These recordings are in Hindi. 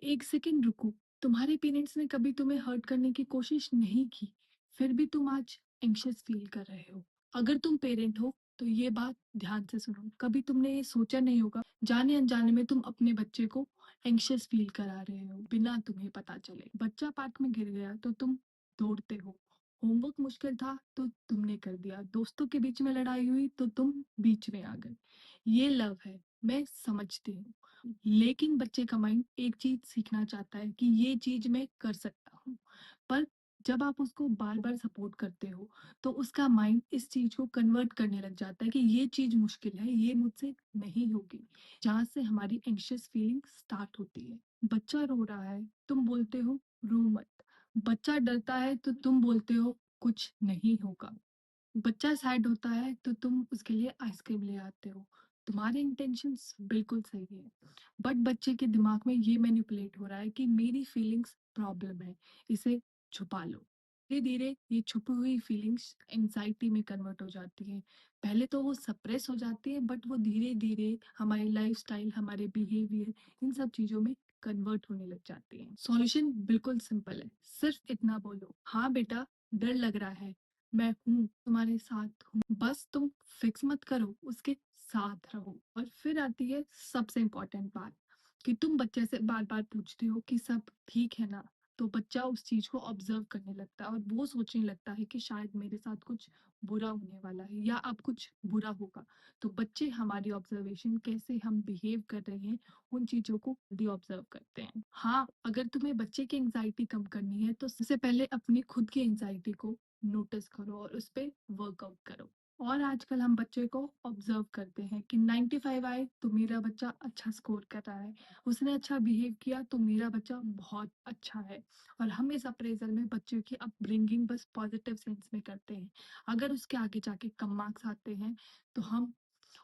एक सेकंड रुको। तुम्हारे पेरेंट्स ने कभी तुम्हें हर्ट करने की कोशिश नहीं की, फिर भी तुम आज एंग्शियस फील कर रहे हो। अगर तुम पेरेंट हो तो ये बात ध्यान से सुनो। कभी तुमने ये सोचा नहीं होगा, जाने अनजाने में तुम अपने बच्चे को एंग्शियस फील करा रहे हो बिना तुम्हें पता चले। बच्चा पार्क में गिर गया तो तुम दौड़ते हो। होमवर्क मुश्किल था तो तुमने कर दिया। दोस्तों के बीच में लड़ाई हुई तो तुम बीच में आ गए। ये लव है, मैं समझती हूँ। लेकिन बच्चे का माइंड एक चीज सीखना चाहता है कि ये चीज मैं कर सकता हूँ। पर जब आप उसको बार बार सपोर्ट करते हो तो उसका माइंड इस चीज को कन्वर्ट करने लग जाता है कि ये चीज मुश्किल है, ये मुझसे नहीं होगी। जहाँ से हमारी एंग्शियस फीलिंग स्टार्ट होती है। बच्चा रो रहा है, तुम बोलते हो रो मत। बच्चा डरता है तो तुम बोलते हो कुछ नहीं होगा। बच्चा सैड होता है तो तुम उसके लिए आइसक्रीम ले आते हो। तुम्हारे इंटेंशंस बिल्कुल सही है, बट बच्चे के दिमाग में ये मैनिपुलेट हो रहा है कि मेरी फीलिंग्स प्रॉब्लम है, इसे छुपा लो। धीरे धीरे ये छुपी हुई फीलिंग्स एंजाइटी में कन्वर्ट हो जाती है। पहले तो वो सप्रेस हो जाती है, बट वो धीरे धीरे हमारी लाइफस्टाइल, हमारे बिहेवियर, इन सब चीजों में कन्वर्ट होने लग जाती है। सॉल्यूशन बिल्कुल सिंपल है, सिर्फ इतना बोलो, हाँ बेटा, डर लग रहा है, मैं हूँ, तुम्हारे साथ हूँ। बस तुम फिक्स मत करो, उसके साथ रहो। और फिर आती है सबसे इम्पोर्टेंट बात, कि तुम बच्चे से बार बार पूछते हो कि सब ठीक है ना। तो बच्चा उस चीज को ऑब्जर्व करने लगता है और वो सोचने लगता है कि शायद मेरे साथ कुछ बुरा होने वाला है या अब कुछ बुरा होगा। तो बच्चे हमारी ऑब्जर्वेशन, कैसे हम बिहेव कर रहे हैं, उन चीजों को जल्दी ऑब्जर्व करते हैं। हाँ, अगर तुम्हें बच्चे की एंजाइटी कम करनी है तो सबसे पहले अपनी खुद की एंजाइटी को नोटिस करो और उस पे वर्कआउट करो। और आजकल हम बच्चे को ऑब्जर्व करते हैं कि 95 आए तो मेरा बच्चा अच्छा स्कोर कर रहा है, उसने अच्छा बिहेव किया तो मेरा बच्चा बहुत अच्छा है। और हम इस अप्रेजल में बच्चे की अपब्रिंगिंग बस पॉजिटिव सेंस में करते हैं। अगर उसके आगे जाके कम मार्क्स आते हैं तो हम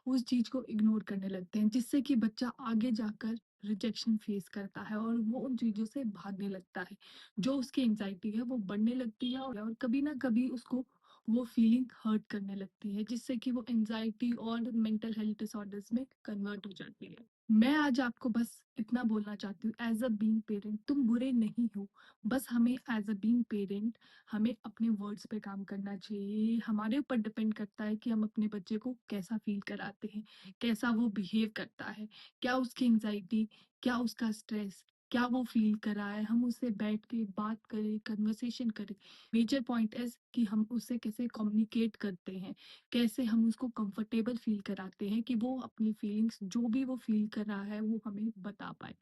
उस चीज को इग्नोर करने लगते हैं, जिससे कि बच्चा आगे जाकर रिजेक्शन फेस करता है और वो उन चीजों से भागने लगता है। जो उसकी एंजाइटी है वो बढ़ने लगती है और कभी ना कभी उसको वो फीलिंग हर्ट करने लगती है, जिससे कि वो एंजाइटी और मेंटल हेल्थ डिसऑर्डर्स में कन्वर्ट हो जाती है। मैं आज आपको बस इतना बोलना चाहती हूँ, एज अ बीइंग पेरेंट तुम बुरे नहीं हो। बस हमें एज अ बीइंग पेरेंट हमें अपने वर्ड्स पे काम करना चाहिए। हमारे ऊपर डिपेंड करता है कि हम अपने बच्चे को कैसा फील कराते हैं, कैसा वो बिहेव करता है, क्या उसकी एंजाइटी, क्या उसका स्ट्रेस, क्या वो फील कर रहा है। हम उससे बैठ के बात करें, कन्वर्सेशन करें। मेजर पॉइंट इज कि हम उससे कैसे कम्युनिकेट करते हैं, कैसे हम उसको कंफर्टेबल फील कराते हैं कि वो अपनी फीलिंग्स, जो भी वो फील कर रहा है, वो हमें बता पाए।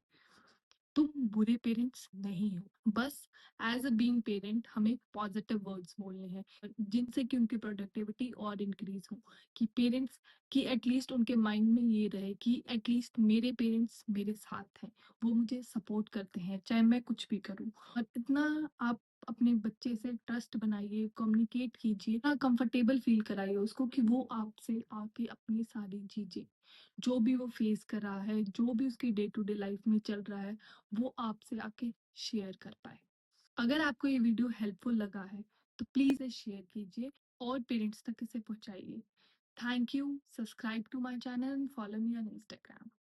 तुम बुरे पेरेंट्स नहीं हो, बस एज अ बीइंग पेरेंट हमें पॉजिटिव वर्ड्स बोलने हैं जिनसे कि उनकी प्रोडक्टिविटी और इंक्रीज हो। कि पेरेंट्स की एटलीस्ट उनके माइंड में ये रहे कि एटलीस्ट मेरे पेरेंट्स मेरे साथ हैं, वो मुझे सपोर्ट करते हैं चाहे मैं कुछ भी करूं। और इतना आप अपने बच्चे से ट्रस्ट बनाइए, कम्युनिकेट कीजिए, इतना कंफर्टेबल फील कराइए उसको कि वो आपसे आके अपनी सारी चीजें, जो भी वो फेस कर रहा है, जो भी उसकी डे टू डे लाइफ में चल रहा है, वो आपसे आके शेयर कर पाए। अगर आपको ये वीडियो हेल्पफुल लगा है तो प्लीज इसे शेयर कीजिए और पेरेंट्स तक इसे पहुंचाइए। Thank you. Subscribe to my channel and follow me on Instagram.